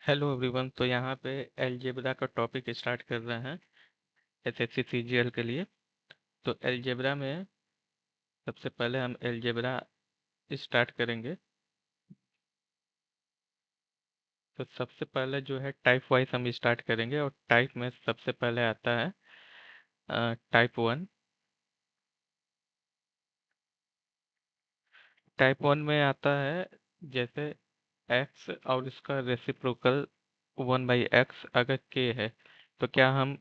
Hello everyone. तो यहाँ पे अलजेब्रा का टॉपिक स्टार्ट कर रहे हैं एसएससी सीजीएल के लिए। तो अलजेब्रा में सबसे पहले हम अलजेब्रा स्टार्ट करेंगे। तो सबसे पहले जो है टाइप वाइज हम स्टार्ट करेंगे और टाइप में सबसे पहले आता है टाइप वन। टाइप वन में आता है जैसे एक्स और इसका रेसिप्रोकल 1/x अगर के है तो क्या हम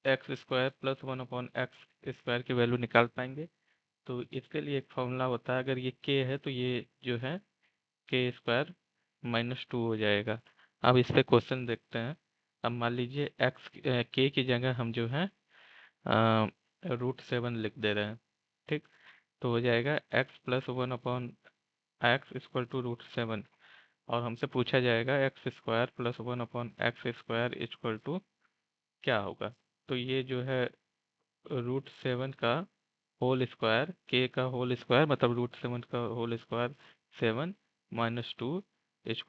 एक्स स्क्वायर प्लस 1/x² की वैल्यू निकाल पाएंगे। तो इसके लिए एक फॉर्मूला होता है, अगर ये k है तो ये जो है k² - 2 हो जाएगा। अब इस पे क्वेश्चन देखते हैं। अब मान लीजिए k की जगह हम जो है √7 लिख दे रहे हैं। ठीक, तो हो जाएगा x+1/x = √7 और हमसे पूछा जाएगा x² + 1/x² क्या होगा। तो ये जो है √7 का होल स्क्वायर, के का होल स्क्वायर मतलब √7 का होल स्क्वायर 7 - 2 =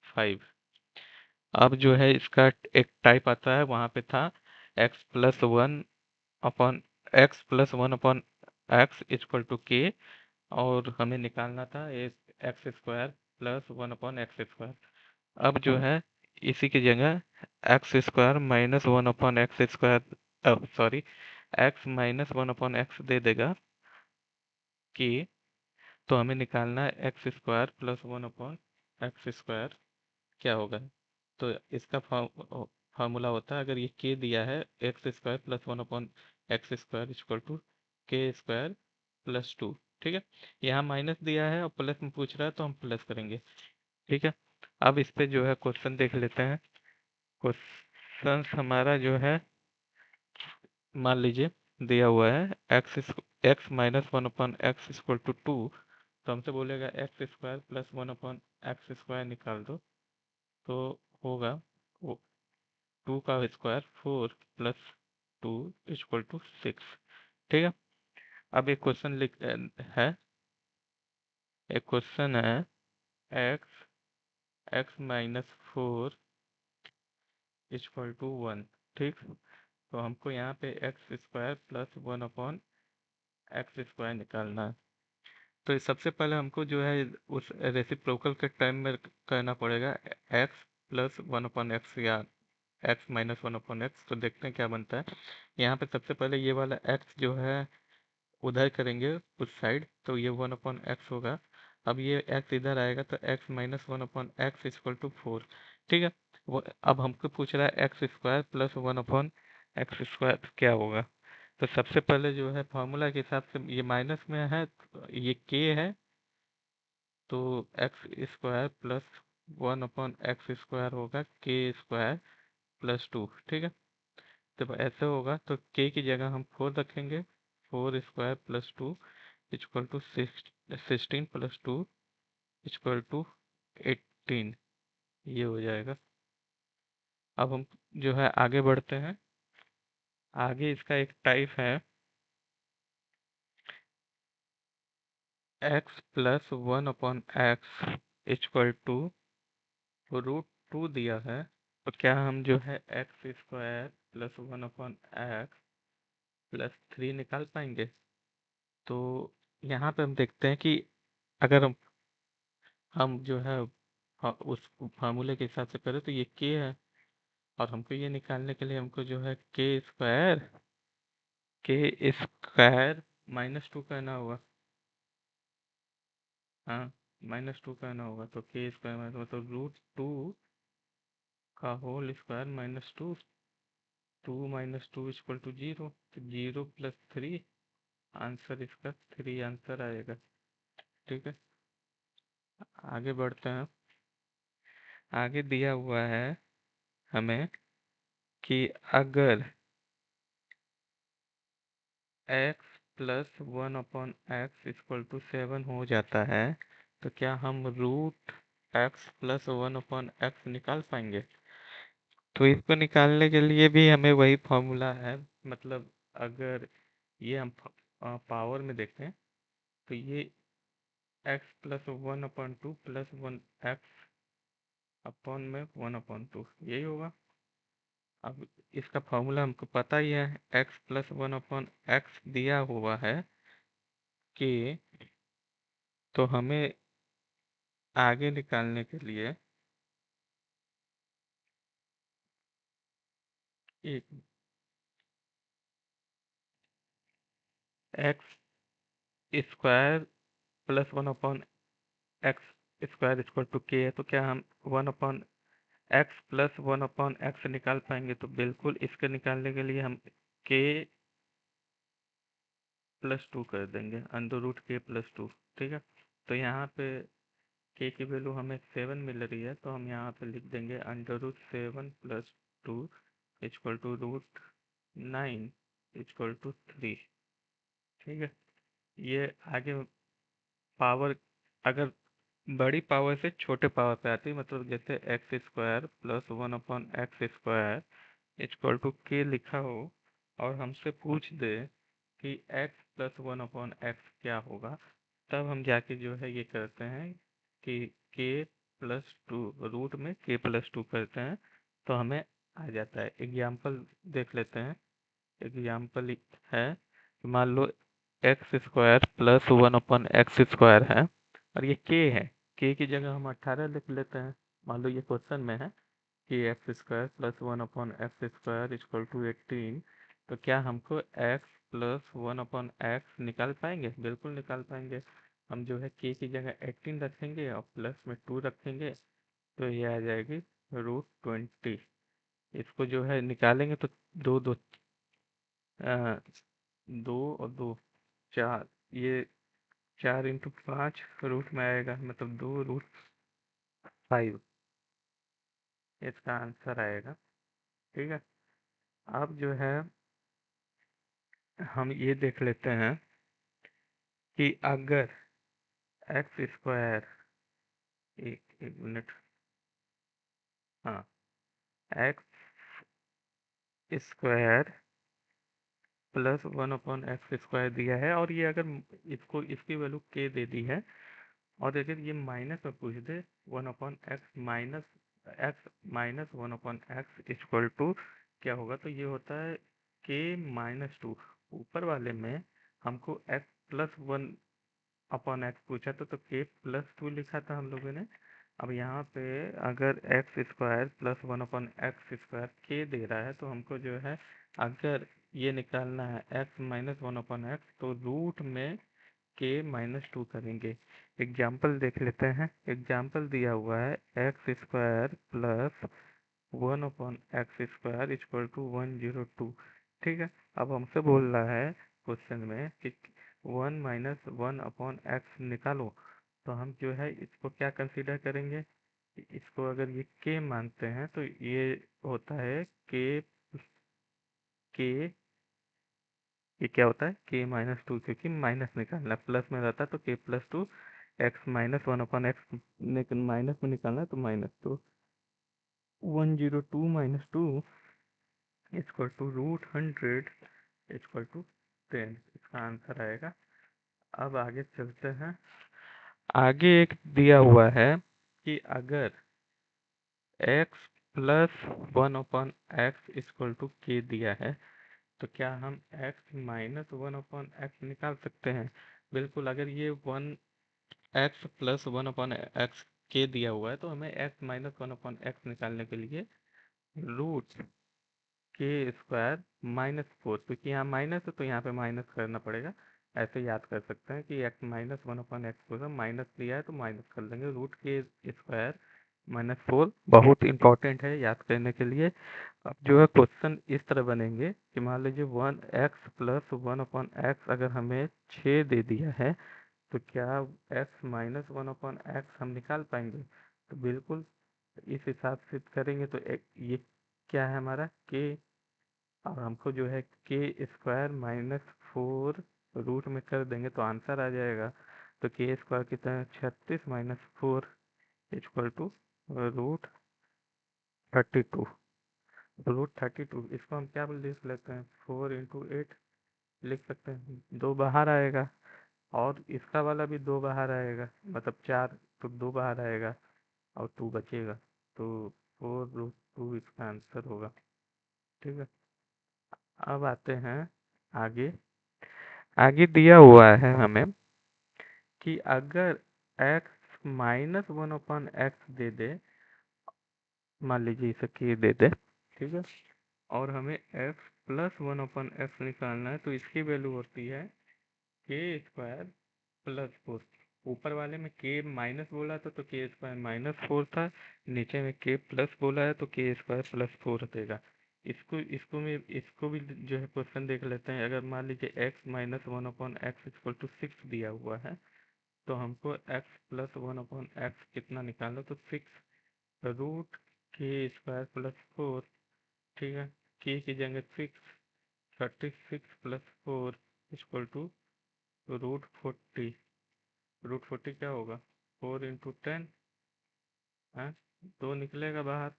5। अब जो है इसका एक टाइप आता है, वहाँ पे था x+1/x के और हमें निकालना था x² + 1/x²। अब जो है इसी की जगह x² - 1/x² दे देगा कि तो हमें निकालना है x² + 1/x² क्या होगा। तो इसका फार्मूला होता है, अगर ये k दिया है x² + 1/x² = k² + 2। ठीक है, यहाँ माइनस दिया है और प्लस में पूछ रहा है तो हम प्लस करेंगे। ठीक है, अब इस पे जो है क्वेश्चन देख लेते हैं। क्वेश्चन हमारा जो है मान लीजिए दिया हुआ है x-1/x = 2। तो हमसे बोलेगा x² + 1/x² निकाल दो। तो होगा 2 का स्क्वायर 4 + 2 = 6। ठीक है, अब एक क्वेश्चन है, एक क्वेश्चन है x(4) = 1। ठीक, तो हमको यहाँ पे x² + 1/x² निकालना है। तो सबसे पहले हमको जो है उस रेसिप्रोकल के टाइम में करना पड़ेगा x+1/x या x-1/x। तो देखते हैं क्या बनता है। यहाँ पे सबसे पहले ये वाला x जो है उधर करेंगे उस साइड, तो ये 1/x होगा। अब ये x इधर आएगा तो x-1/x = 4। ठीक है, वो अब हमको पूछ रहा है x² + 1/x² क्या होगा। तो सबसे पहले जो है फार्मूला के हिसाब से ये माइनस में है तो ये k है, तो x² + 1/x² होगा k² + 2। ठीक है, जब ऐसे होगा तो k की जगह हम 4 रखेंगे, 4² + 2 = 16 + 2 = 18। ये हो जाएगा। अब हम जो है आगे बढ़ते हैं। आगे इसका एक टाइप है x+1/x = √2 दिया है। तो क्या हम जो है x² + 1/x + 3 निकाल पाएंगे। तो यहाँ पे हम देखते हैं कि अगर हम जो है उस फार्मूले के हिसाब से करें तो ये k है और हमको ये निकालने के लिए हमको जो है k² -2 करना होगा। हाँ, -2 करना होगा तो k² मतलब √2 का होल स्क्वायर -2, 2 - 2 = 0। तो 0 + 3 आंसर, इसका 3 आंसर आएगा। ठीक है, आगे बढ़ते हैं। आगे दिया हुआ है हमें कि अगर x+1/x = 7 हो जाता है तो क्या हम √x+1/x निकाल पाएंगे। तो इसको निकालने के लिए भी हमें वही फॉर्मूला है, मतलब अगर ये हम पावर में देखें तो ये x + 1/2 + 1x अपॉन में 1/2 यही होगा। अब इसका फॉर्मूला हमको पता ही है, x+1/x दिया हुआ है कि, तो हमें आगे निकालने के लिए एक x² + 1/x² equal to k है, तो क्या हम 1/x + 1/x निकाल पाएंगे? तो बिल्कुल इसके निकालने के लिए हम k + 2 कर देंगे, √k+2। ठीक है, तो यहाँ पे k की वैल्यू हमें 7 मिल रही है, तो हम यहाँ पे लिख देंगे √7 + 2 इक्वल टू √9 इक्वल टू 3। ठीक है, ये आगे पावर अगर बड़ी पावर से छोटे पावर पे आती है, मतलब जैसे x² + 1/x² equal to k लिखा हो और हमसे पूछ दे कि x + 1/x क्या होगा, तब हम जाके जो है ये करते हैं कि k+2 रूट में k+2 करते हैं, तो हमें आ जाता है। एग्जाम्पल देख लेते हैं। एग्जाम्पल है, मान लो x² + 1/x² है और ये k है। k की जगह हम 18 लिख लेते हैं। मान लो ये क्वेश्चन में है कि x² + 1/x² इक्वल टू 18, तो क्या हमको x + 1/x निकाल पाएंगे? बिल्कुल निकाल पाएंगे। हम जो है k की जगह 18 रखेंगे और प्लस में 2 रखेंगे, तो ये आ जाएगी √20। इसको जो है निकालेंगे तो दो दो 2 और 2 4, ये 4 × 5 रूट में आएगा, मतलब 2√5 इसका आंसर आएगा। ठीक है, अब जो है हम ये देख लेते हैं कि अगर x², एक मिनट, हाँ, x² + 1/x² दिया है और ये अगर इसको इसकी वैल्यू k दे दी है, और अगर ये माइनस में पूछ दे 1/x x - 1/x equal to क्या होगा, तो ये होता है k-2। ऊपर वाले में हमको x + 1/x पूछा था, तो k+2 लिखा था हम लोगों ने। अब यहाँ पे अगर x² + 1/x² k दे रहा है, तो हमको जो है अगर ये निकालना है x - 1/x, तो रूट में k-2 करेंगे। एग्जाम्पल देख लेते हैं। एग्जाम्पल दिया हुआ है x² + 1/x² इक्वल टू 102। ठीक है, अब हमसे बोल रहा है क्वेश्चन में कि 1 - 1/x निकालो, तो हम जो है इसको क्या कंसीडर करेंगे? इसको अगर ये k मानते हैं तो ये होता है k, ये क्या होता है k-2, क्योंकि माइनस निकालना है, प्लस में रहता तो k+2, x - 1/x माइनस में निकालना है तो माइनस, तो 102 - 2 इक्वल टू √100 इक्वल टू 10, इसका आंसर आएगा। अब आगे चलते हैं। आगे एक दिया हुआ है कि अगर x + 1/x equal to k दिया है, तो क्या हम x - 1/x निकाल सकते हैं? बिल्कुल, अगर ये 1x + 1/x k दिया हुआ है, तो हमें x - 1/x निकालने के लिए √k² - 4, क्योंकि यहाँ माइनस है तो यहाँ पे माइनस करना पड़ेगा। ऐसे याद कर सकते हैं कि x - 1/x को माइनस लिया है तो माइनस कर देंगे। √k² - 4 बहुत इंपॉर्टेंट है याद करने के लिए। अब जो है क्वेश्चन इस तरह बनेंगे कि मान लीजिए 1x + 1/x अगर हमें 6 दे दिया है, तो क्या x - 1/x हम निकाल पाएंगे? तो बिल्कुल इस हिसाब से करेंगे तो ये क्या है हमारा k, और हमको जो है k² - 4 रूट में कर देंगे तो आंसर आ जाएगा। तो k² कितना है 36 - 4 इक्वल टू √32। √32 इसको हम क्या लिख लेते हैं, 4 × 8 लिख सकते हैं, 2 बाहर आएगा और इसका वाला भी 2 बाहर आएगा, मतलब 4, तो 2 बाहर आएगा और 2 बचेगा। तो 4√2 इसका आंसर होगा। ठीक है, अब आते हैं आगे। आगे दिया हुआ है हमें कि अगर x माइनस 1/x दे दे, मान लीजिए इसे k दे दे, ठीक है, और हमें x प्लस 1/x निकालना है, तो इसकी वैल्यू होती है k² प्लस 4। ऊपर वाले में k माइनस बोला था तो k² -4 था, नीचे में k प्लस बोला है तो k² प्लस 4 देगा। इसको भी जो है क्वेश्चन देख लेते हैं। अगर मान लीजिए x minus 1/x equal to 6 दिया हुआ है, तो हमको x प्लस 1/x कितना निकालना, तो 6√k² प्लस 4। ठीक है, k की जगह 6, 36 प्लस 4 इक्वल टू √40। √40 क्या होगा, 4 × 10 है, 2 निकलेगा बाहर,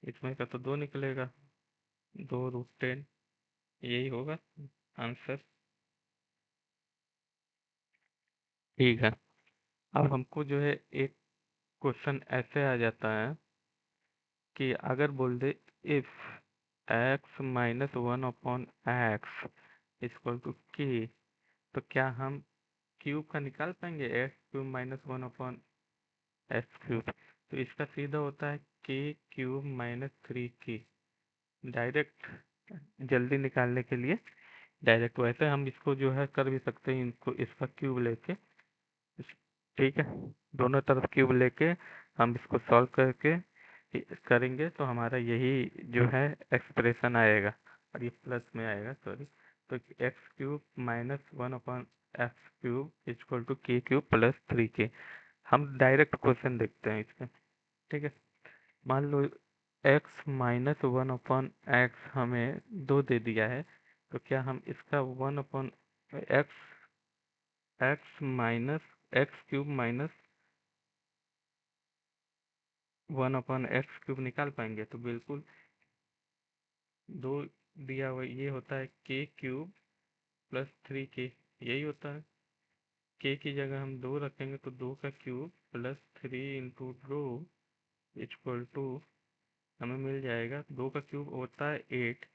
इसमें का तो 2 निकलेगा, 2√10, यही होगा आंसर। ठीक है, अब हमको जो है एक क्वेश्चन ऐसे आ जाता है कि अगर बोल दे if x minus 1/x equal to k, तो क्या हम क्यूब का निकाल पाएंगे, x³ माइनस 1/x³। तो इसका सीधा होता है k³ माइनस 3k। डायरेक्ट जल्दी निकालने के लिए डायरेक्ट, वैसे हम इसको जो है कर भी सकते हैं, इनको इसका क्यूब लेके, ठीक है, दोनों तरफ क्यूब लेके हम इसको सॉल्व करके करेंगे तो हमारा यही जो है एक्सप्रेशन आएगा, और ये प्लस में आएगा, सॉरी। तो x³ minus 1/x³ equal to k³ plus 3k। हम डायरेक्ट क्वेश्चन देखते हैं इसमें। ठीक है, मान लो x माइनस 1/x हमें 2 दे दिया है, तो क्या हम इसका 1/x x minus x³ minus 1/x³ निकाल पाएंगे, तो बिल्कुल। 2 दिया हुआ ये होता है k³ प्लस 3k, यही होता है। k की जगह हम 2 रखेंगे तो 2 का क्यूब प्लस 3 × 2 इक्वल टू हमें मिल जाएगा, 2 का क्यूब होता है 8,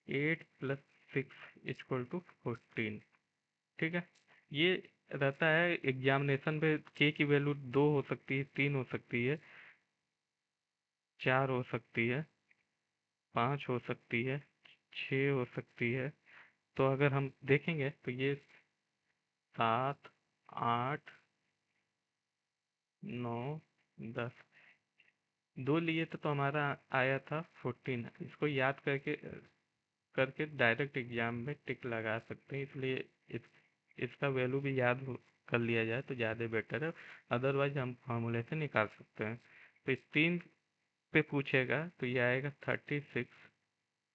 8 प्लस 6 इक्वल टू 14। ठीक है, ये रहता है एग्जामिनेशन पे, k की वैल्यू 2 हो सकती है, 3 हो सकती है, 4 हो सकती है, 5 हो सकती है, 6 हो सकती है। तो अगर हम देखेंगे तो ये 7, 8, 9, 10, 2 लिए थे तो हमारा आया था 14। इसको याद करके करके डायरेक्ट एग्जाम में टिक लगा सकते हैं, इसलिए इसका वैल्यू भी कर लिया जाए तो ज़्यादा बेटर है। अदरवाइज हम फार्मूले से निकाल सकते हैं। तो इस 3 पे पूछेगा तो ये आएगा 36,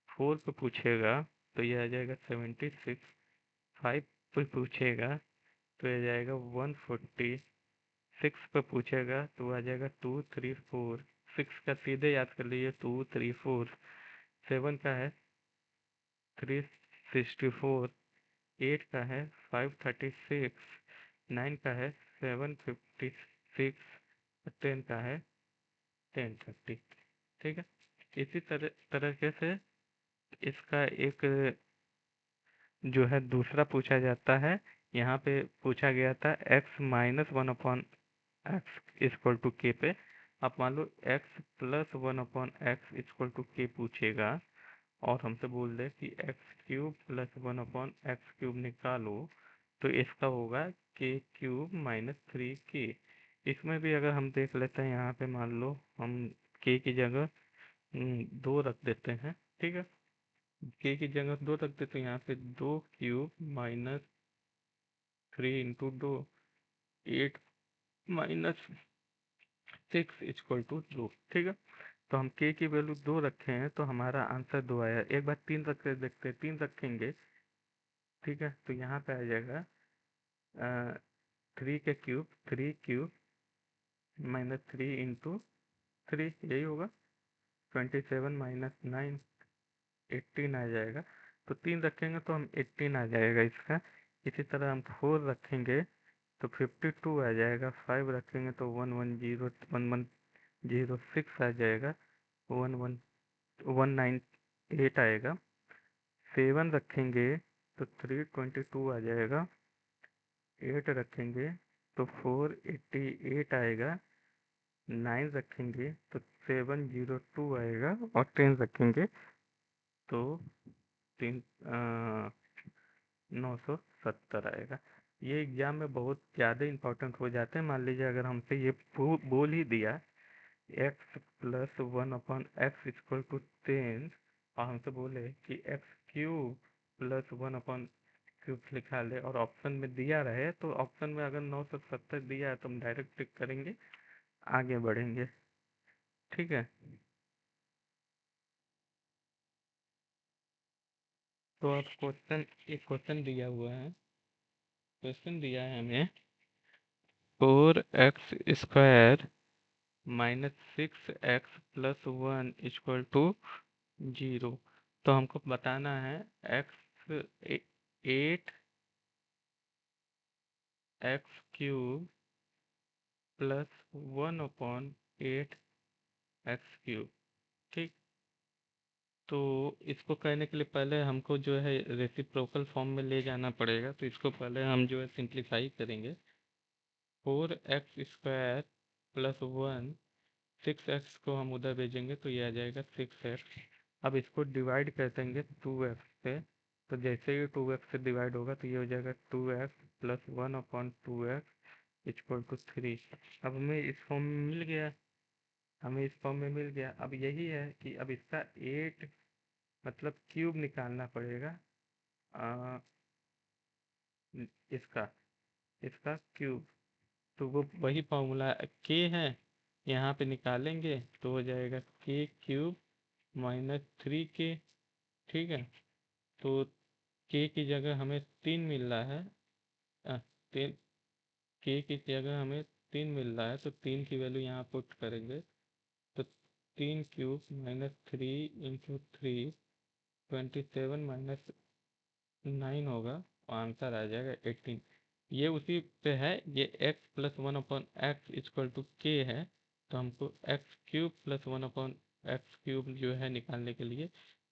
4 पे पूछेगा तो ये आ जाएगा 76, 5 पे पूछेगा तो ये जाएगा 140, 6 पे पूछेगा तो आ जाएगा 234। 6 का सीधे याद कर लीजिए 234। 7 का है 364, 8 का है 536, 9 का है 756, 10 का है 1030। ठीक है, इसी तरीके से इसका एक जो है दूसरा पूछा जाता है। यहाँ पे पूछा गया था x minus 1/x equal to के पे। आप मान लो x plus 1/x equal to k पूछेगा और हमसे बोल दे कि x³ प्लस 1/x³ निकालो, तो इसका होगा k³ माइनस 3k। इसमें भी अगर हम देख लेते हैं, यहाँ पे मान लो हम k की जगह 2 रख देते हैं। ठीक है, k की जगह 2 रख देते, तो यहाँ पे 2³ माइनस 3 × 2, 8 माइनस 6 इक्वल टू 2। ठीक है, तो हम k की वैल्यू 2 रखे हैं तो हमारा आंसर 2 आया। एक बार 3 रख कर देखते हैं, 3 रखेंगे, ठीक है, तो यहाँ पे आ जाएगा 3 के क्यूब, 3³ माइनस 3 × 3, यही होगा 27 माइनस 9, 18 आ जाएगा। तो 3 रखेंगे तो हम 18 आ जाएगा इसका। इसी तरह हम 4 रखेंगे तो 52 आ जाएगा, 5 रखेंगे तो 110, 06 आ जाएगा, 198 आएगा। 7 रखेंगे तो 322 आ जाएगा। 8 रखेंगे तो 488 आएगा। 9 रखेंगे तो 702 आएगा। और 10 रखेंगे तो 970 आएगा। ये एग्जाम में बहुत ज़्यादा इंपॉर्टेंट हो जाते हैं। मान लीजिए अगर हमसे ये बोल ही दिया एक्स प्लस 1/x=10, और हमसे बोले कि x³ प्लस 1/क्यूब लिखा ले, और ऑप्शन में दिया रहे, तो ऑप्शन में अगर 970 दिया है तो हम डायरेक्ट टिक करेंगे, आगे बढ़ेंगे। ठीक है, तो अब क्वेश्चन, एक क्वेश्चन दिया हुआ है। क्वेश्चन दिया है हमें 4x² - 6x + 1 = 0। तो हमको बताना है x 8x³ + 1/8x³। ठीक, तो इसको कहने के लिए पहले हमको जो है रेसिप्रोकल फॉर्म में ले जाना पड़ेगा। तो इसको पहले हम जो है सिंप्लीफाई करेंगे। 4x² + 1, 6x को हम उधर भेजेंगे तो ये आ जाएगा 6x। अब इसको डिवाइड कर देंगे 2x से, तो जैसे ही 2x से डिवाइड होगा तो ये हो जाएगा 2x + 1/2x = 3। अब हमें इस फॉर्म में मिल गया, हमें इस फॉर्म में मिल गया। अब यही है कि अब इसका 8 मतलब क्यूब निकालना पड़ेगा। आ, इसका इसका क्यूब, तो वो वही फॉर्मूला के है, यहाँ पे निकालेंगे तो हो जाएगा k³ - 3k। ठीक है, तो के की जगह हमें 3 मिल रहा है। तीन, के की जगह हमें 3 मिल रहा है, तो 3 की वैल्यू यहाँ पुट करेंगे तो 3³ - 3 × 3 27 - 9 होगा, और आंसर आ जाएगा 18। ये उसी पे है, ये x + 1/x = k है। तो हमको x³ + 1/x³ जो है निकालने के लिए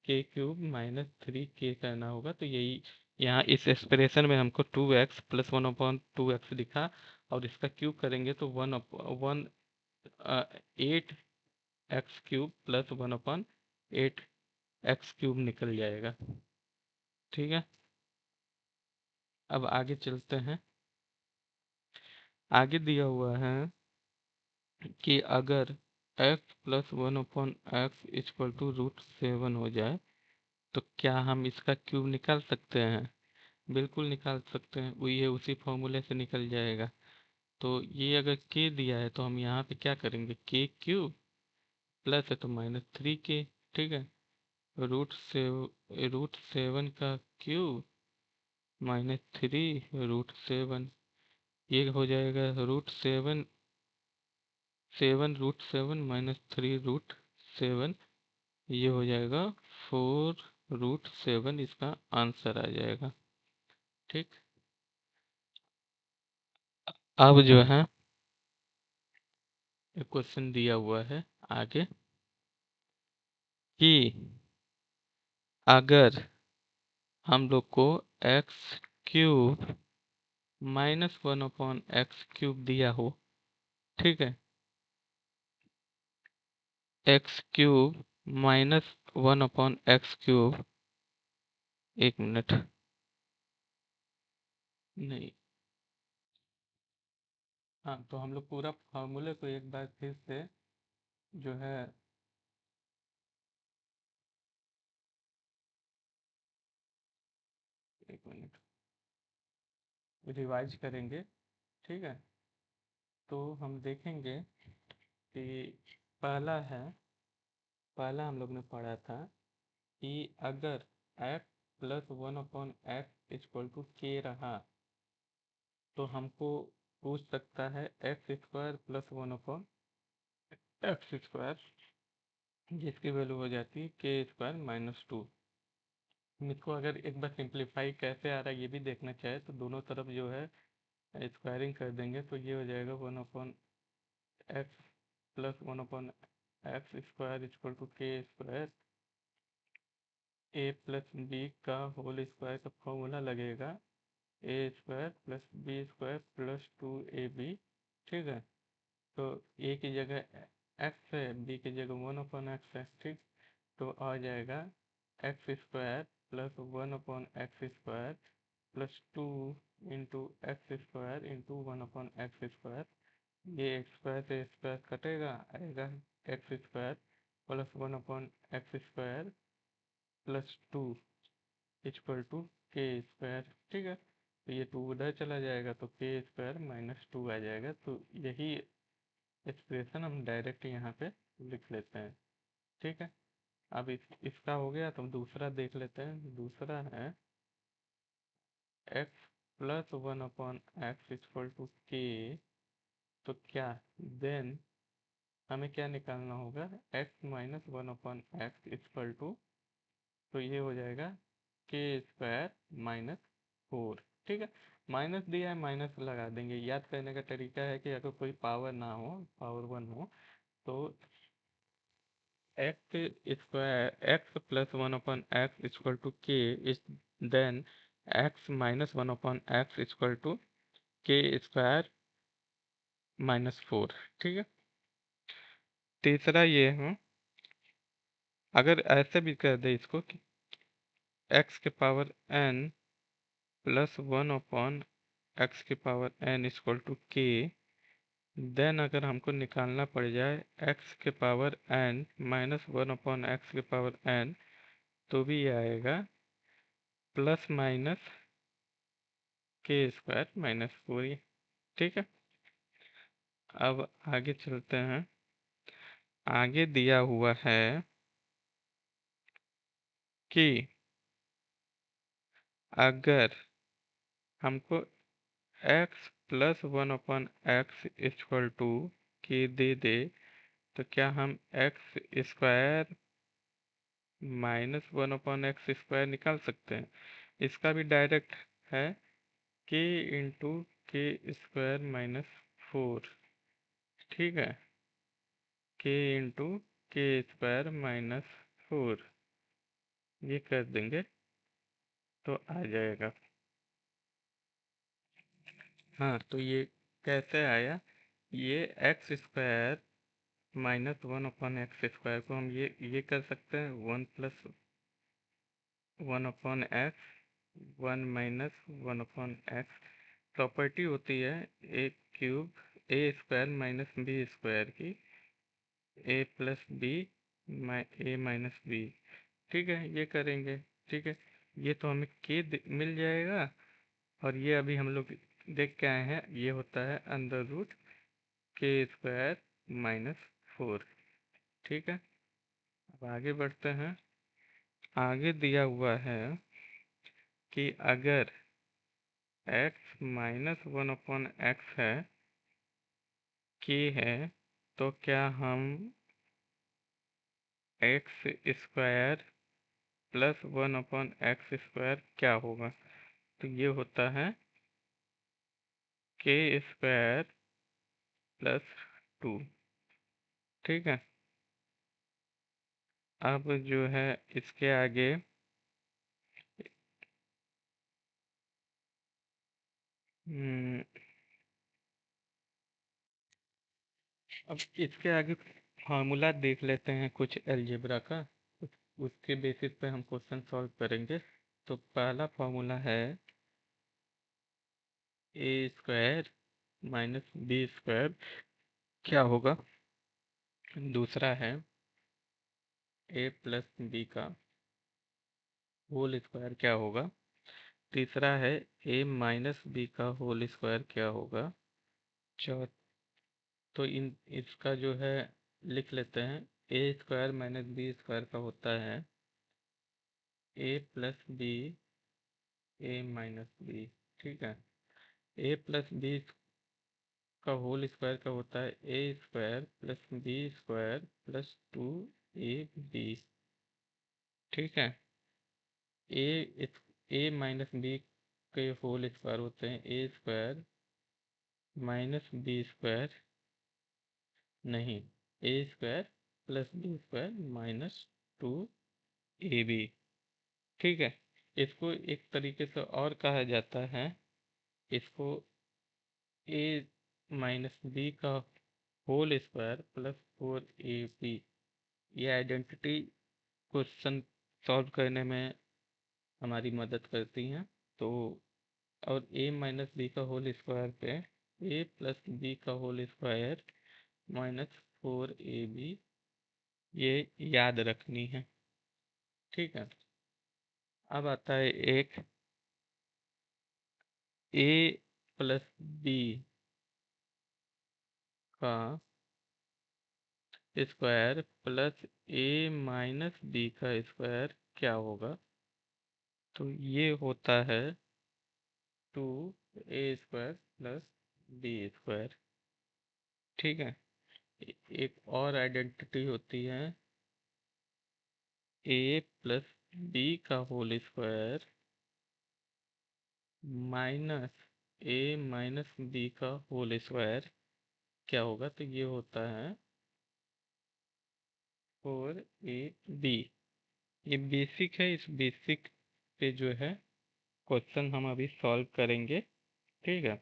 k³ - 3k करना होगा। तो यही यहाँ इस एक्सप्रेशन में हमको 2x + 1/2x दिखा, और इसका क्यूब करेंगे तो 8x³ + 1/8x³ निकल जाएगा। ठीक है, अब आगे चलते हैं। आगे दिया हुआ है कि अगर x + 1/x = √7 हो जाए तो क्या हम इसका क्यूब निकाल सकते हैं? बिल्कुल निकाल सकते हैं, वो ये उसी फॉर्मूले से निकल जाएगा। तो ये अगर k दिया है तो हम यहाँ पे क्या करेंगे, k³ प्लस है तो -3k। ठीक है, √7 का क्यूब -3 √7, ये हो जाएगा √7, 7 √7 - 3 √7, ये हो जाएगा 4 √7, इसका आंसर आ जाएगा। ठीक, अब जो है एक क्वेश्चन दिया हुआ है आगे कि अगर हम लोग को x³ - 1/x³ दिया हो, ठीक है, x³ - 1/x³, एक मिनट, नहीं, हाँ, तो हम लोग पूरा फॉर्मूले को एक बार फिर से जो है एक मिनट रिवाइज करेंगे। ठीक है, तो हम देखेंगे कि पहला है, पहला हम लोग ने पढ़ा था कि अगर x + 1/x = k रहा तो हमको पूछ सकता है x² + 1/x², जिसकी वैल्यू हो जाती है k² - 2। इसको अगर एक बार सिंप्लीफाई कैसे आ रहा है ये भी देखना चाहे तो दोनों तरफ जो है स्क्वायरिंग कर देंगे, तो ये हो जाएगा 1/x plus 1/x² equal to k square, a plus b का होल स्क्वायर का फॉर्मूला लगेगा a² plus b² plus 2ab। ठीक है, तो ए की जगह x है, बी की जगह 1/x है। ठीक, तो आ जाएगा x² plus 1/x² plus 2 into x² into 1/x²। ये x² से स्क्वायर कटेगा, आएगा x² plus 1/x² plus 2 equal to k²। ठीक है, तो ये 2 उधर चला जाएगा तो k² माइनस 2 आ जाएगा। तो यही एक्सप्रेशन हम डायरेक्ट यहाँ पे लिख लेते हैं। ठीक है, अब इसका हो गया, तो दूसरा देख लेते हैं। दूसरा है x plus 1/x equal to k। तो क्या देन हमें क्या निकालना होगा, x minus 1/x equal to, तो ये हो जाएगा k² माइनस 4। ठीक है, माइनस दिया है, माइनस लगा देंगे। याद करने का तरीका है कि अगर कोई पावर ना हो, पावर 1 हो, तो x plus 1/x equal to k is then x minus 1/x equal to k² minus 4। ठीक है, तीसरा ये है, अगर ऐसे भी कर दे इसको कि x के पावर n प्लस 1/x के power n equal to k, then अगर हमको निकालना पड़ जाए x के पावर n माइनस 1/x के पावर n, तो भी ये आएगा प्लस माइनस k² माइनस 4। ठीक है, अब आगे चलते हैं। आगे दिया हुआ है कि अगर हमको x plus 1/x equal to k दे दे, तो क्या हम x² माइनस 1/x² निकाल सकते हैं? इसका भी डायरेक्ट है k इंटू k² माइनस 4। ठीक है, k इंटू k² माइनस 4 ये कर देंगे तो आ जाएगा। हाँ, तो ये कैसे आया, ये x² माइनस 1/x² को हम ये कर सकते हैं 1 plus 1/x 1 minus 1/x। Property होती है a² माइनस b² की, a plus b a minus B. ठीक है, ये करेंगे। ठीक है, ये तो हमें मिल जाएगा, और ये अभी हम लोग देख के आए हैं, ये होता है √k² माइनस 4। ठीक है, अब आगे बढ़ते हैं। आगे दिया हुआ है कि अगर x माइनस 1/x है, k है, तो क्या हम x² प्लस 1/x² क्या होगा, तो ये होता है k² प्लस 2। ठीक है, अब जो है इसके आगे अब इसके आगे फार्मूला देख लेते हैं कुछ अलजेब्रा का, उसके बेसिस पे हम क्वेश्चन सॉल्व करेंगे। तो पहला फार्मूला है a² माइनस b² क्या होगा। दूसरा है a प्लस बी का होल स्क्वायर क्या होगा। तीसरा है a माइनस बी का होल स्क्वायर क्या होगा। चौथ तो इसका जो है लिख लेते हैं, a² माइनस b² का होता है a plus b a minus B. ठीक है, a प्लस बी का होल स्क्वायर का होता है a² plus b² plus 2ab। ठीक है, a माइनस बी के होल स्क्वायर होते हैं a² माइनस b² नहीं, a² plus b² minus 2ab। ठीक है, इसको एक तरीके से और कहा जाता है, इसको a माइनस बी का होल स्क्वायर प्लस 4ab। ये आइडेंटिटी क्वेश्चन सॉल्व करने में हमारी मदद करती हैं। तो और a माइनस बी का होल स्क्वायर पे a प्लस बी का होल स्क्वायर माइनस 4ab, ये याद रखनी है। ठीक है, अब आता है एक a प्लस बी का square plus a minus b का स्क्वायर क्या होगा। तो ये होता है 2a² प्लस b²। ठीक है, एक और आइडेंटिटी होती है a प्लस बी का whole square minus a minus b का होल स्क्वायर क्या होगा। तो ये होता है 4ab। ये बेसिक है, इस बेसिक पे जो है क्वेश्चन हम अभी सॉल्व करेंगे। ठीक है,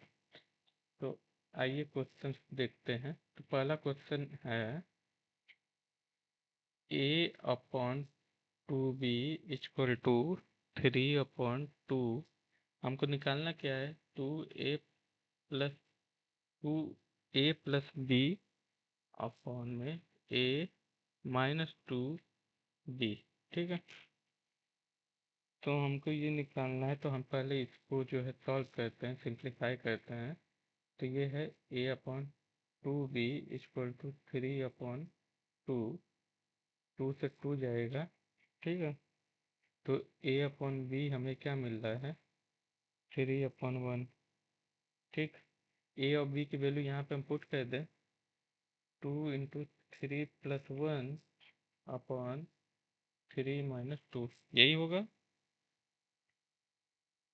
तो आइए क्वेश्चन देखते हैं। तो पहला क्वेश्चन है a/2b इक्वल टू 3/2। हमको निकालना क्या है, 2a प्लस बी अपॉन में a माइनस 2b। ठीक है, तो हमको ये निकालना है, तो हम पहले इसको जो है सॉल्व करते हैं, सिंप्लीफाई करते हैं। तो ये है a/2b इक्वल टू 3/2। 2 से 2 जाएगा। ठीक है, तो a/b हमें क्या मिल रहा है, 3/1। ठीक, a और b की वैल्यू यहाँ पे हम पुट कर दें, 2 × 3 + 1 अपॉन 3 - 2, यही होगा,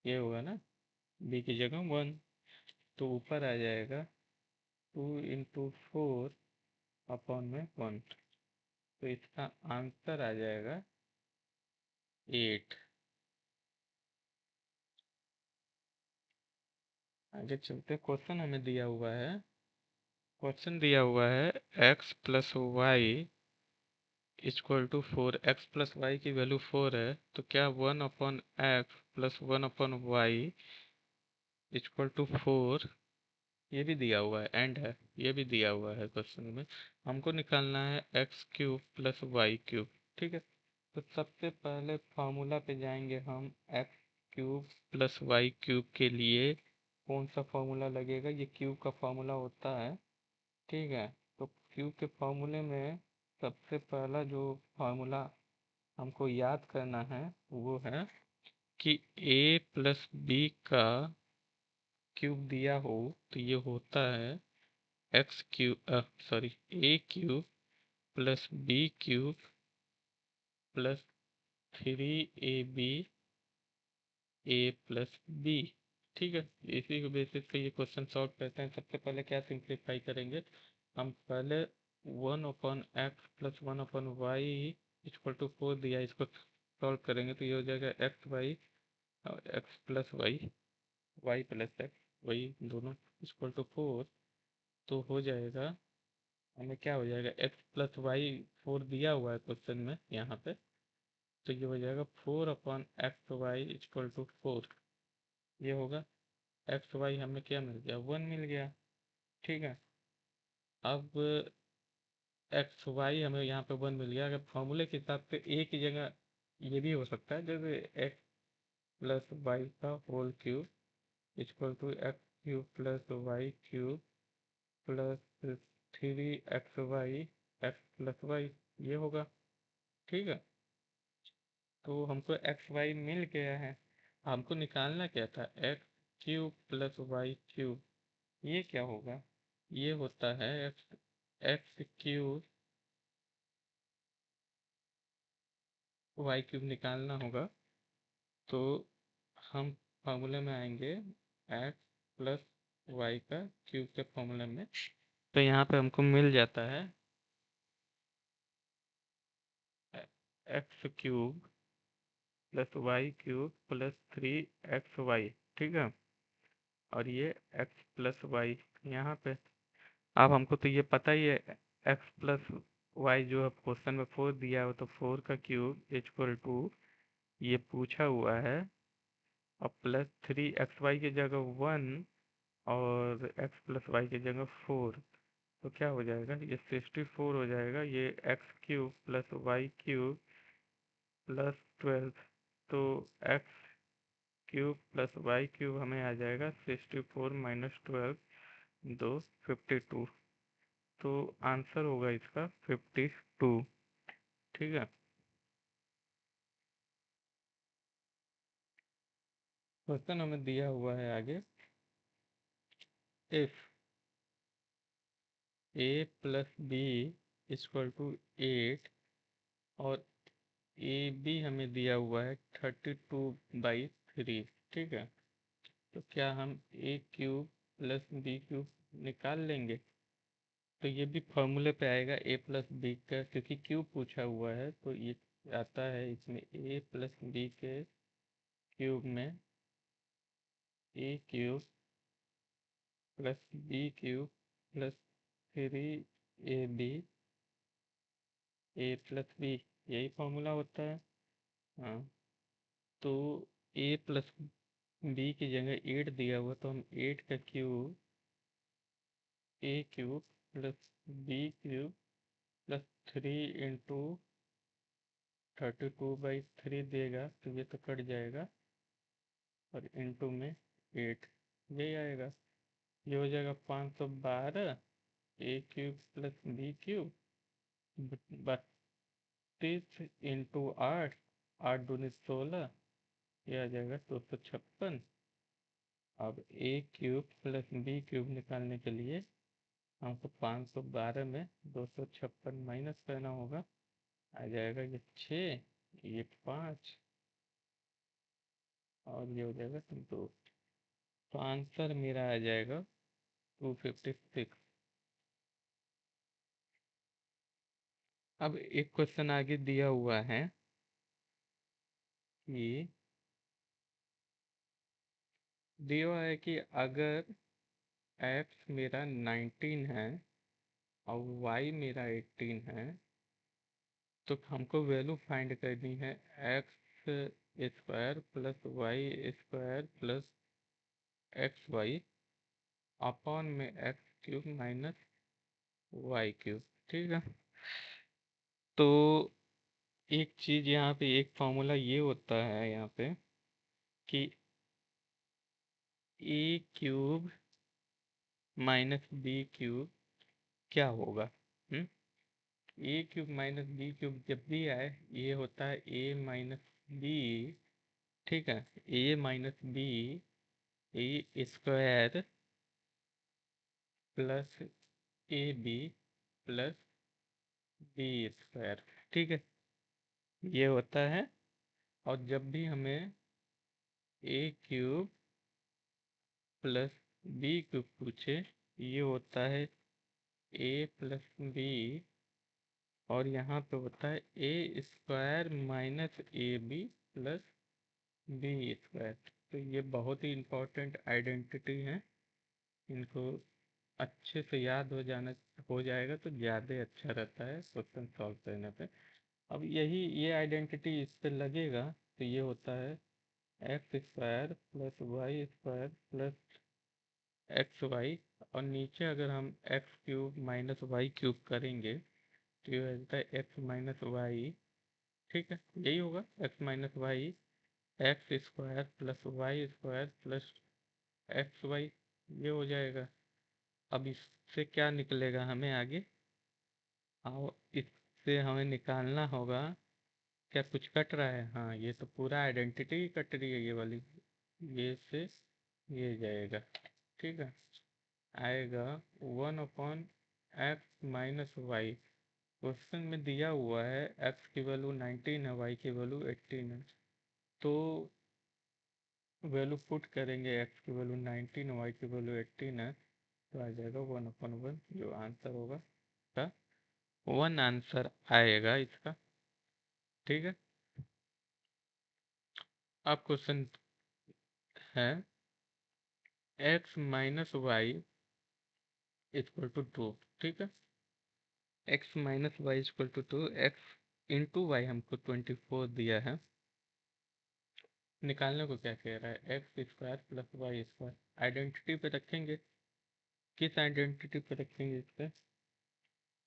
ये होगा ना, b की जगह 1, तो ऊपर आ जाएगा 2 × 4 अपॉन में 1। तो इसका आंसर आ जाएगा 8। आगे चलते, क्वेश्चन हमें दिया हुआ है, क्वेश्चन दिया हुआ है x plus y equal to 4। X plus y की वैल्यू 4 है, तो क्या 1/x plus 1/y equal to 4, ये भी दिया हुआ है, एंड है, ये भी दिया हुआ है क्वेश्चन में। हमको निकालना है x³ प्लस y³। ठीक है, तो सबसे पहले फार्मूला पे जाएंगे हम। x³ प्लस y³ के लिए कौन सा फार्मूला लगेगा, ये क्यूब का फार्मूला होता है। ठीक है, तो क्यूब के फार्मूले में सबसे पहला जो फार्मूला हमको याद करना है वो है कि a प्लस बी का क्यूब दिया हो, तो ये होता है a³ plus b³ plus 3ab a plus b. ठीक है, इसी के बेसिस पे ये क्वेश्चन सॉल्व करते हैं। सबसे पहले क्या सिंप्लीफाई करेंगे, हम पहले 1/x plus 1/y equal to 4 दिया, इसको सॉल्व करेंगे तो ये हो जाएगा x plus y plus x, वही दोनों इक्वल टू 4। तो हो जाएगा, हमें क्या हो जाएगा, x प्लस वाई 4 दिया हुआ है क्वेश्चन में यहाँ पे, तो ये हो जाएगा 4/xy इक्वल टू 4। ये होगा, एक्स वाई हमें क्या मिल गया, 1 मिल गया। ठीक है, अब एक्स वाई हमें यहाँ पे 1 मिल गया। अगर फॉर्मूले के हिसाब से ए की जगह ये भी हो सकता है, जैसे एक्स प्लस वाई का whole cube equal to x³ plus y³ plus 3xy x plus y, ये होगा। ठीक है, तो हमको एक्स वाई मिल गया है, हमको निकालना क्या था, x³ प्लस y³। ये क्या होगा, ये होता है x³ y³ निकालना होगा। तो हम फार्मूले में आएंगे x प्लस वाई का क्यूब के फार्मूले में, तो यहाँ पे हमको मिल जाता है x cube plus y cube plus 3xy, ठीक है। और ये एक्स प्लस वाई यहाँ पे। अब हमको तो ये पता ही है, एक्स प्लस वाई जो है क्वेश्चन में 4 दिया हो तो 4 का क्यूब इक्वल टू ये पूछा हुआ है, और प्लस 3xy की जगह 1 और x प्लस वाई की जगह 4, तो क्या हो जाएगा, ये 64 हो जाएगा। ये x cube plus y cube plus 12, तो x cube plus y cube हमें आ जाएगा 64 माइनस 12, 52। तो आंसर होगा इसका 52, ठीक है। क्वेश्चन हमें दिया हुआ है आगे, if a plus b equal to 8 और ए बी हमें दिया हुआ है 32/3, ठीक है। तो क्या हम ए क्यूब प्लस बी क्यूब निकाल लेंगे? तो ये भी फॉर्मूले पे आएगा ए प्लस बी का, क्योंकि क्यूब पूछा हुआ है तो ये आता है इसमें ए प्लस बी के क्यूब में A cube plus B cube plus 3ab A plus B, यही फॉर्मूला होता है। हाँ, तो ए प्लस बी की जगह 8 दिया हुआ, तो हम 8 का cube A cube plus B cube plus 3 × 32/3 देगा, तो ये तो कट जाएगा, और इंटू में 8, यही आएगा। ये हो जाएगा 512 ए क्यूब प्लस बी क्यूब 32 × 8, 8 दूनी 16, ये आ जाएगा 256। अब ए क्यूब प्लस बी क्यूब निकालने के लिए हमको 512 में 256 माइनस करना होगा, आ जाएगा ये 6, ये 5, और ये हो जाएगा 2। तो आंसर मेरा आ जाएगा 256। अब एक क्वेश्चन आगे दिया हुआ है कि दिया हुआ है कि अगर x मेरा 19 है और y मेरा 18 है, तो हमको वैल्यू फाइंड करनी है x square plus Y square plus x Y upon में X cube minus Y cube, ठीक है। तो एक चीज यहाँ पे, एक फॉर्मूला ये होता है यहाँ पे कि ए क्यूब माइनस बी क्यूब क्या होगा। हम्म ए क्यूब माइनस बी क्यूब जब भी आए, ये होता है ए माइनस बी, ठीक है। A minus B A square plus A B plus B square, ठीक है, ये होता है। और जब भी हमें A cube plus B cube पूछे, ये होता है ए प्लस बी, और यहाँ पे होता है A square minus A B plus B square. तो ये बहुत ही इम्पोर्टेंट आइडेंटिटी है, इनको अच्छे से याद हो जाएगा तो ज़्यादा अच्छा रहता है क्वेश्चन सॉल्व करने पे। अब यही ये आइडेंटिटी इस पे लगेगा, तो ये होता है x square plus Y square plus x y, और नीचे अगर हम x cube minus Y cube करेंगे तो ये हो जाता है एक्स माइनस वाई, ठीक है, यही होगा x minus y x square plus Y square plus x y, ये हो जाएगा। अब इससे क्या निकलेगा हमें आगे, और इससे हमें निकालना होगा, क्या कुछ कट रहा है? हाँ, ये तो पूरा आइडेंटिटी ही कट रही है, ये वाली, ये से ये जाएगा, ठीक है। आएगा 1/x-y। क्वेश्चन में दिया हुआ है x की वैल्यू 19 है, y की वैल्यू 18 है, तो वैल्यू पुट करेंगे, x की वैल्यू 19 y की वैल्यू 18 है, तो आ जाएगा 1/1, जो आंसर होगा का 1 आंसर आएगा इसका, ठीक है। अब क्वेश्चन है x minus y equal to 2। ठीक है, x minus y equal to 2, x into y हमको 24 दिया है। निकालने को क्या कह रहा है, x square plus Y square. Identity पे रखेंगे, किस आइडेंटिटी पे रखेंगे इस पे,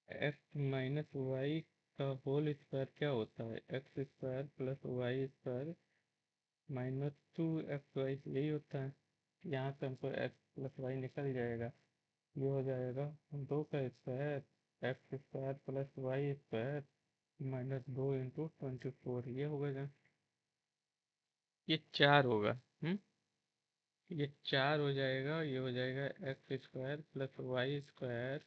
एक्स माइनस वाई का होल स्क्वायर क्या होता है, x square plus Y square minus 2xy, यही होता है। यहाँ से हमको एक्स प्लस वाई निकल जाएगा, ये हो जाएगा 2 का square x square plus Y square minus 2 into 24, ये होगा, ये 4 होगा। ये 4 हो जाएगा, ये हो जाएगा x square plus Y square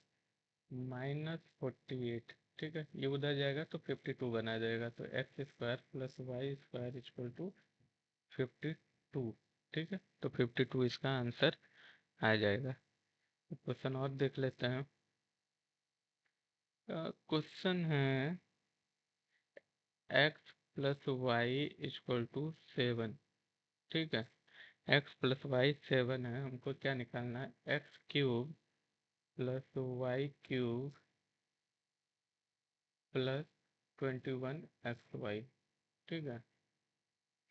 -48। ठीक है, ये उधर जाएगा तो 52 बना जाएगा, तो x square plus Y square equal to 52। ठीक है, तो 52 इसका आंसर आ जाएगा। क्वेश्चन और देख लेते हैं। क्वेश्चन है x plus y equal to 7। ठीक है, एक्स प्लस वाई 7 है, हमको क्या निकालना है, x cube plus y cube plus 21xy। ठीक है,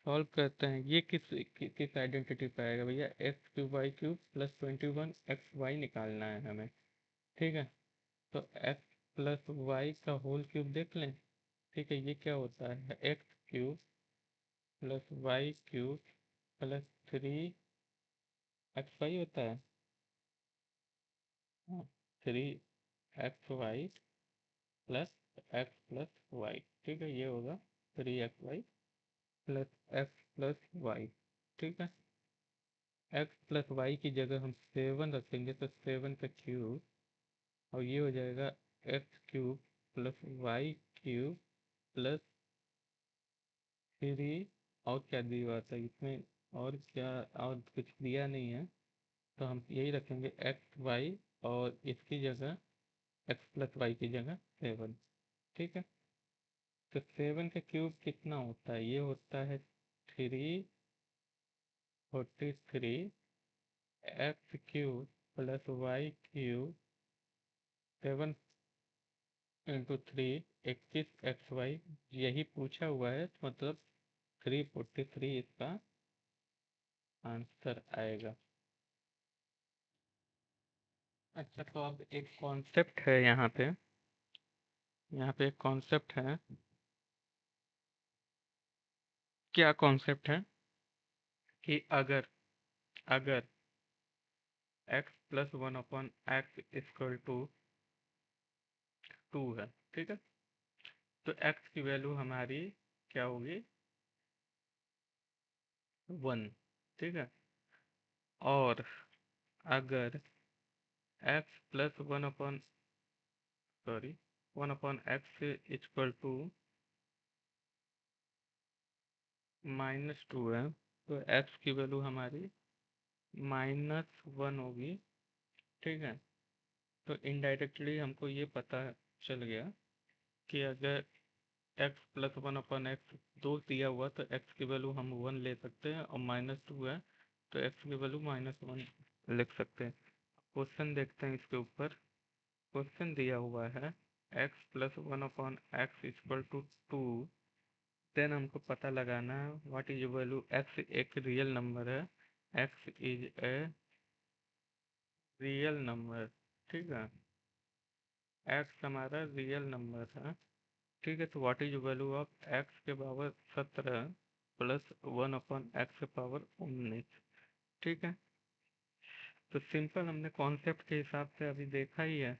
सॉल्व करते हैं। ये किस आइडेंटिटी पे आएगा भैया, x cube y cube plus 21xy निकालना है हमें। ठीक है, तो एक्स प्लस वाई का होल क्यूब देख लें। ठीक है, ये क्या होता है, x cube plus y cube plus 3xy होता है, 3xy plus x plus Y. ठीक है, ये होगा 3xy plus x plus Y. ठीक है, एक्स प्लस वाई की जगह हम 7 रखेंगे, तो 7 का क्यूब, और ये हो जाएगा x cube plus y cube plus 3, और क्या दिया हुआ था इसमें, और क्या, और कुछ दिया नहीं है, तो हम यही रखेंगे एक्स वाई, और इसकी जगह एक्स प्लस वाई की जगह 7। ठीक है, तो 7 का क्यूब कितना होता है, ये होता है 343 x cube plus y cube 7 into 3, 21xy, यही पूछा हुआ है, तो मतलब 343 इसका आंसर आएगा। अच्छा, तो अब एक कॉन्सेप्ट है यहाँ पे एक कॉन्सेप्ट है। क्या कॉन्सेप्ट है कि अगर अगर x plus 1/x equal to 2 है। ठीक है, तो x की वैल्यू हमारी क्या होगी, 1। ठीक है, और अगर x plus 1/x equal to -2 है, तो x की वैल्यू हमारी -1 होगी। ठीक है, तो इनडायरेक्टली हमको ये पता चल गया कि अगर x प्लस 1/x 2 दिया हुआ, तो x की वैल्यू हम 1 ले सकते हैं, और -2 है तो x की वैल्यू -1 लिख सकते हैं। क्वेश्चन देखते हैं इसके ऊपर। क्वेश्चन दिया हुआ है x plus 1/x equal to 2, then हमको पता लगाना है व्हाट इज वैल्यू, x एक रियल नंबर है, x is a real number. ठीक है, x हमारा रियल नंबर है। ठीक है, तो what is value of x के पावर 17 प्लस 1/x के पावर 19। ठीक है, तो सिंपल हमने कॉन्सेप्ट के हिसाब से अभी देखा ही है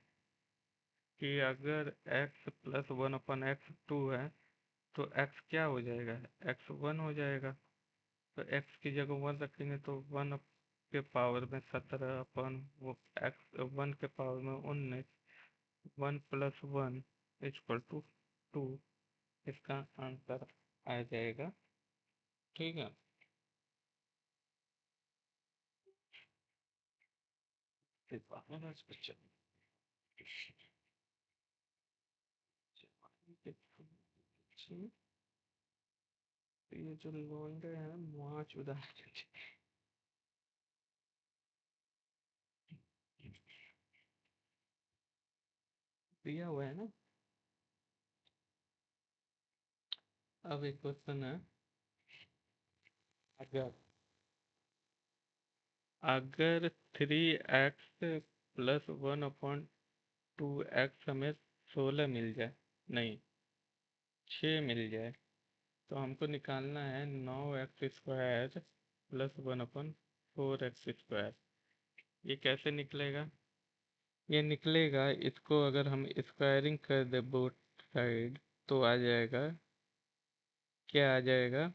कि अगर x प्लस 1/x 2 है, तो x क्या हो जाएगा, x 1 हो जाएगा। तो x की जगह 1 रखेंगे, तो 1 के पावर में 17 अपन वो x 1 के पावर में 19, 1 प्लस 1 इक्वल टू 2, इसका आंसर आ जाएगा। ठीक है, जो लौंडे हैं वहाँ चुदा दिया हुआ है ना। अब एक क्वेश्चन है, अगर अगर 3x+1/2x हमें 16 मिल जाए, नहीं 6 मिल जाए, तो हमको निकालना है 9x² + 1/4x²। ये कैसे निकलेगा? ये निकलेगा, इसको अगर हम स्क्वायरिंग कर दे बोथ साइड तो आ जाएगा, क्या आ जाएगा,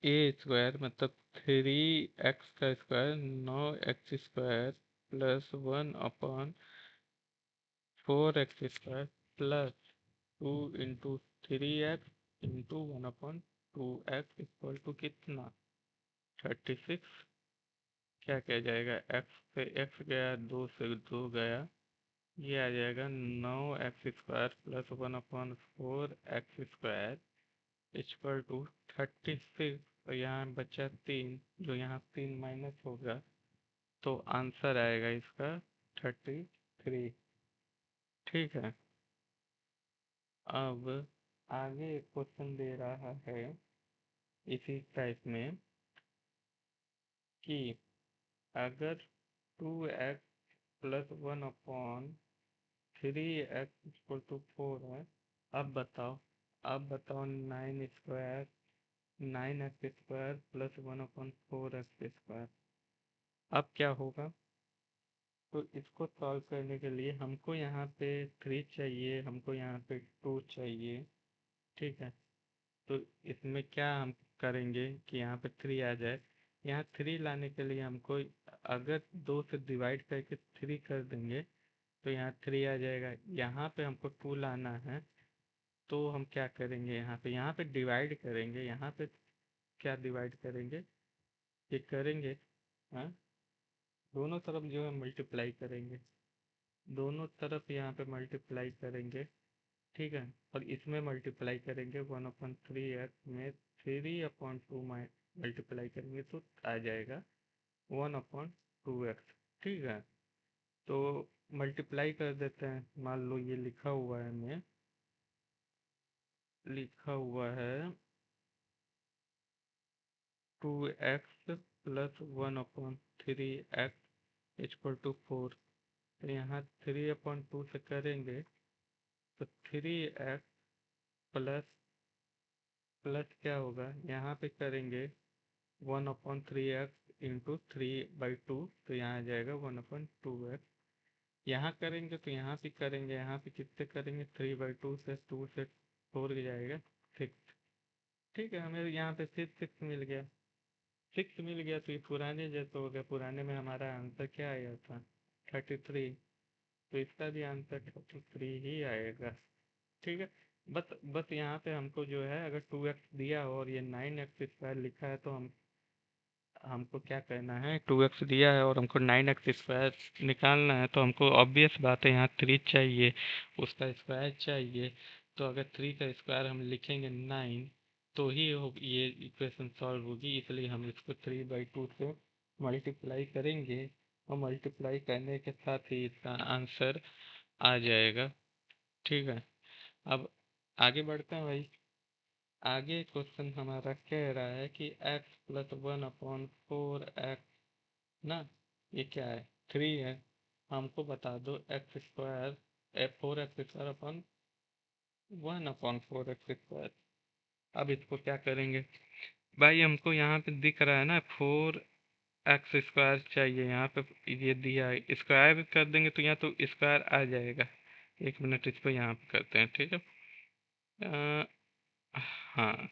a² मतलब 3x² 9x² + 1/4x² +2 × 3x × 1/2x कितना, 36। क्या क्या जाएगा, x से x गया, 2 से 2 गया, ये आ जाएगा 9x² + 1/4x² = 36। तो यहाँ बचा 3, जो यहाँ 3 माइनस होगा, तो आंसर आएगा इसका 33। ठीक है। अब आगे एक क्वेश्चन दे रहा है इसी टाइप में कि अगर 2x + 1/3x = 4 है, अब बताओ 9x² +1/4x²। अब क्या होगा? तो इसको सॉल्व करने के लिए हमको यहाँ पे 3 चाहिए, हमको यहाँ पे 2 चाहिए। ठीक है, तो इसमें क्या हम करेंगे कि यहाँ पे 3 आ जाए। यहाँ 3 लाने के लिए हमको, अगर 2 से डिवाइड करके 3 कर देंगे तो यहाँ 3 आ जाएगा। यहाँ पे हमको 2 लाना है, तो हम क्या करेंगे, यहाँ पे डिवाइड करेंगे। यहाँ पे क्या डिवाइड करेंगे, ये करेंगे, हाँ, दोनों तरफ जो है मल्टीप्लाई करेंगे, दोनों तरफ यहाँ पे मल्टीप्लाई करेंगे। ठीक है, और इसमें मल्टीप्लाई करेंगे 1/3x में 3/2 मल्टीप्लाई करेंगे तो आ जाएगा 1/2x। ठीक है, तो मल्टीप्लाई कर देते हैं। मान लो ये लिखा हुआ है, मैं लिखा हुआ है 2x + 1/3x = 4। तो यहाँ 3/2 से करेंगे तो 3x प्लस प्लस क्या होगा, यहाँ पे करेंगे 1/3x इंटू 3/2, तो यहाँ आ जाएगा 1/2x। यहाँ करेंगे तो यहाँ भी करेंगे, यहाँ पे कितने करेंगे, 3/2 से 2 से 4 जाएगा 6। ठीक है, हमें यहाँ पे फिर 6 मिल गया, 6 मिल गया, तो ये पुराने जैसे हो गया। पुराने में हमारा आंसर क्या आया था, 33, तो इसका भी आंसर 33 ही आएगा। ठीक है, बस यहाँ पे हमको जो है, अगर 2x दिया और ये 9x² लिखा है, तो हमको क्या करना है, 2x दिया है और हमको 9x² निकालना है, तो हमको ऑब्वियस बात है यहाँ 3 चाहिए, उसका स्क्वायर चाहिए। तो अगर 3 का स्क्वायर हम लिखेंगे 9, तो ही ये इक्वेशन सॉल्व होगी। इसलिए हम इसको 3/2 से मल्टीप्लाई करेंगे, और मल्टीप्लाई करने के साथ ही इसका आंसर आ जाएगा। ठीक है, अब आगे बढ़ते हैं भाई। आगे क्वेश्चन हमारा कह रहा है कि x + 1/4x, ना, ये क्या है, 3 है। हमको बता दो x², 4x² / 1/4x²। अब इसको क्या करेंगे भाई, हमको यहाँ पे दिख रहा है ना 4x² चाहिए, यहाँ पे ये दिया है, स्क्वायर कर देंगे तो यहाँ तो स्क्वायर आ जाएगा। एक मिनट, इसको यहाँ पे करते हैं। ठीक है, हाँ,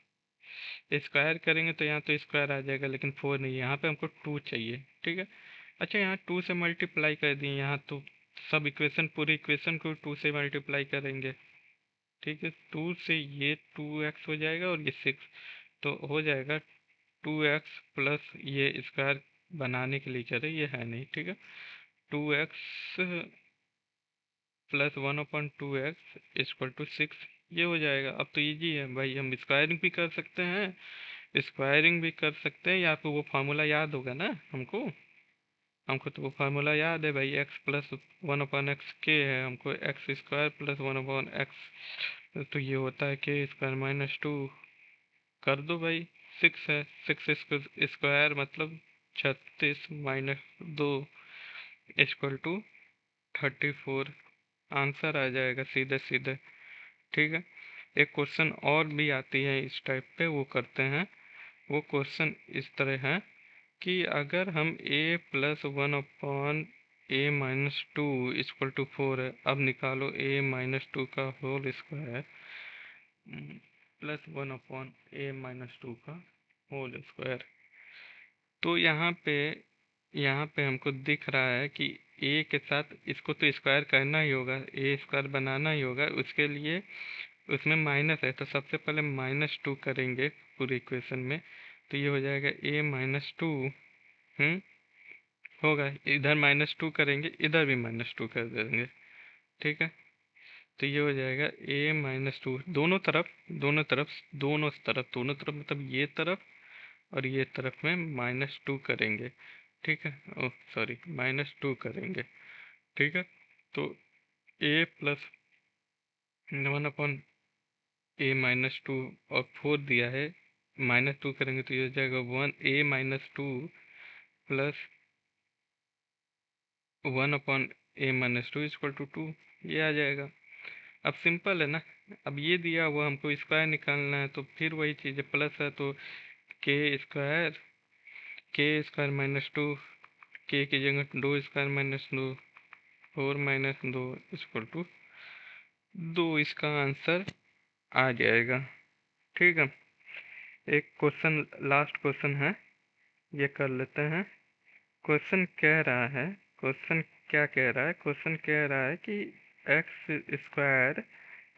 स्क्वायर करेंगे तो यहाँ तो स्क्वायर आ जाएगा, लेकिन 4 नहीं, यहाँ पे हमको 2 चाहिए। ठीक है, अच्छा, यहाँ 2 से मल्टीप्लाई कर दिए, यहाँ तो सब इक्वेशन, पूरी इक्वेशन को 2 से मल्टीप्लाई करेंगे। ठीक है, 2 से ये 2x हो जाएगा और ये 6, तो हो जाएगा 2x प्लस ये स्क्वायर बनाने के लिए करे, ये है नहीं। ठीक है, 2x + 1/2x = 6, ये हो जाएगा। अब तो इजी है भाई, हम स्क्वायरिंग भी कर सकते हैं, स्क्वायरिंग भी कर सकते हैं, या आपको वो फार्मूला याद होगा ना हमको। हमको तो वो फार्मूला याद है भाई, x plus one upon x के है, हमको x square plus one upon x, तो ये होता है के स्क्वायर माइनस टू। कर दो भाई, सिक्स है, सिक्स स्क्वायर मतलब 36 माइनस 2 इक्वल टू 34। आंसर आ जाएगा सीधे सीधे। ठीक है। एक क्वेश्चन और भी आती है इस टाइप पे, वो करते हैं। वो क्वेश्चन इस तरह है कि अगर हम a plus one upon A minus two equal to 4 है, अब निकालो a माइनस टू का whole square plus one upon ए माइनस टू का होल स्क्वायर। तो यहाँ पे हमको दिख रहा है कि a के साथ इसको तो स्क्वायर करना ही होगा, ए स्क्वायर बनाना ही होगा, उसके लिए उसमें माइनस है, तो सबसे पहले माइनस टू करेंगे पूरी इक्वेशन में। तो ये हो जाएगा a माइनस टू, होगा, इधर माइनस टू करेंगे, इधर भी माइनस टू कर देंगे। ठीक है। तो ये हो जाएगा a माइनस टू, दोनों तरफ मतलब ये तरफ और ये तरफ में माइनस टू करेंगे। ठीक है, ओह सॉरी, माइनस टू करेंगे। ठीक है। तो a plus one upon A minus two और फोर दिया है, माइनस टू करेंगे तो ये हो जाएगा one a minus two plus one upon A minus two equal to two, ये आ जाएगा। अब सिंपल है ना। अब ये दिया हुआ हमको स्क्वायर निकालना है, तो फिर वही चीज़ है, प्लस है तो के स्क्वायर माइनस टू, के की जगह दो स्क्वायर माइनस दो, फोर माइनस दो इक्वल टू दो, इसका आंसर आ जाएगा। ठीक है। एक क्वेश्चन, लास्ट क्वेश्चन है, ये कर लेते हैं। क्वेश्चन कह रहा है, क्वेश्चन क्या कह रहा है, क्वेश्चन कह रहा है कि x square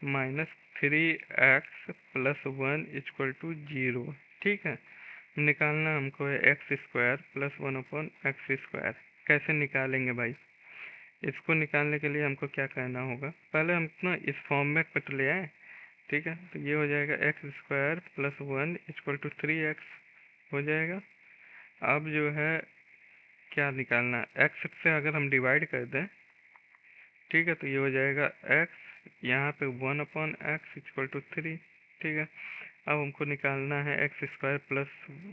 minus three x plus one equal to zero. ठीक है। निकालना हमको है x square plus one upon x square. कैसे निकालेंगे भाई? इसको निकालने के लिए हमको क्या करना होगा, पहले हम ना इस फॉर्म में कट ले आए। ठीक है। तो ये हो जाएगा x square plus one equal to three x हो जाएगा। अब जो है क्या निकालना, एक्स से अगर हम डिवाइड कर दें, ठीक है, तो ये हो जाएगा एक्स, यहाँ पे one upon x equal to three. ठीक है। अब हमको निकालना है x square plus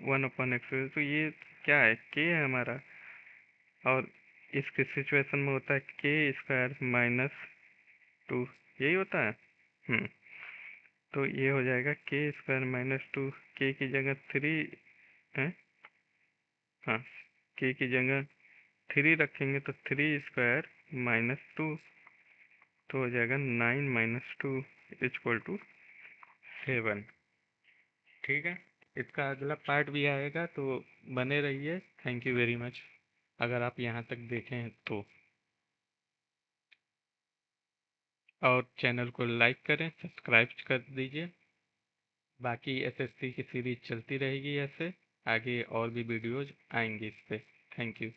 one upon x, तो ये क्या है, के है हमारा, और इसके सिचुएशन में होता है के स्क्वायर माइनस टू, यही होता है। तो ये हो जाएगा के स्क्वायर माइनस टू, के की जगह थ्री है, हाँ, के की जगह थ्री रखेंगे तो थ्री स्क्वायर माइनस टू, तो हो जाएगा nine minus two equal to seven. ठीक है। इसका अगला पार्ट भी आएगा, तो बने रहिए। थैंक यू वेरी मच, अगर आप यहाँ तक देखें हैं तो। और चैनल को लाइक करें, सब्सक्राइब कर दीजिए। बाकी एसएससी की सीरीज चलती रहेगी ऐसे, आगे और भी वीडियोज आएंगी इस पे। Thank you.